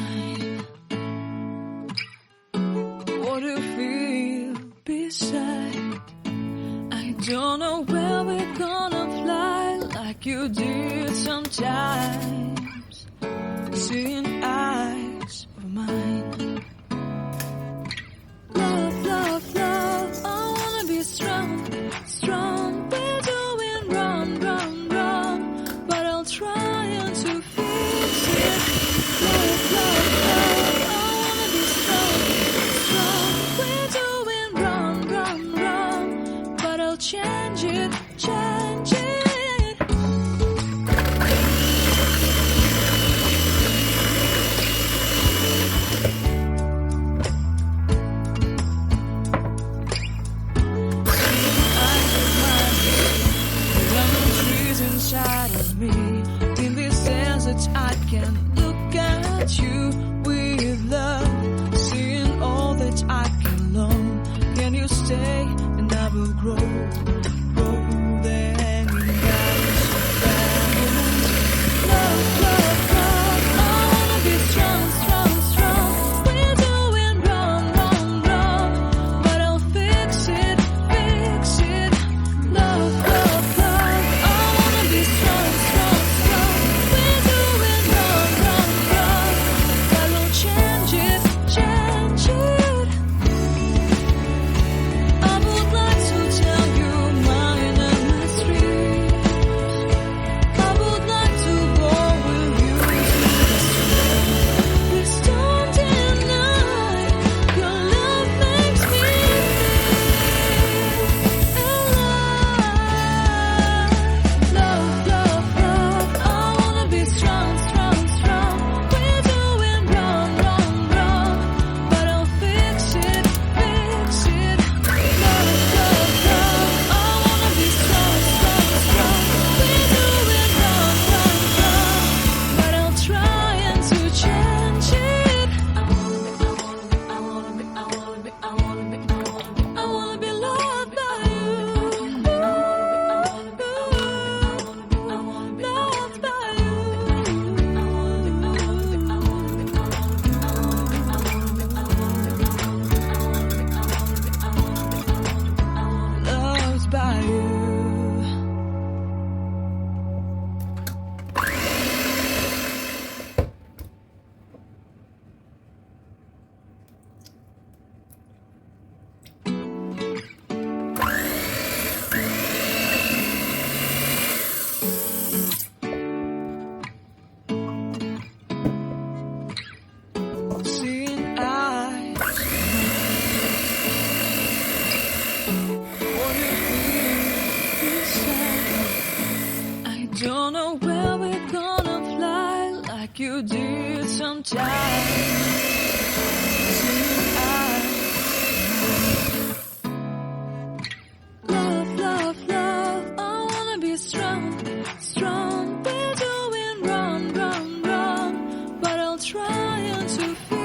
mine. What do you feel beside? I don't know where we're gonna fly like you did sometimes. Seeing eyes of mine. Love, love, love, I wanna be strong, strong. We're doing wrong, wrong, wrong, but I'll try to fix it. Love, love, love, I wanna be strong, strong. We're doing wrong, wrong, wrong, but I'll change it, change it. Inside of me, in this desert I can look at you with love, seeing all that I can learn. Can you stay and I will grow, grow the hanging valleys of balance. Love, love, love, I wanna be strong, strong, strong. We're doing wrong, wrong, wrong, but I'll fix it, fix it. Love, love, love, I wanna be strong, strong, strong. We're doing wrong, wrong, wrong, but I'll change it, change it. I would like to tell you mine and my streets. I would like to go with you to the street. Please don't deny, your love makes me feel alive. Love, love, love, I wanna be strong, strong, strong. We're doing wrong, wrong, wrong, but I'll fix it, fix it. Love, love, love, I wanna be strong, strong, strong. We're doing wrong, wrong, wrong, but I'll try to change it. I wanna be loved by you. Loved by you. Loved by you. Seeing eyes. What do you feel inside? I don't know where we're gonna fly like you did sometimes. Seeing eyes. Love, love, love, I wanna be strong, strong. We're doing wrong, wrong, wrong, but I'll try to fix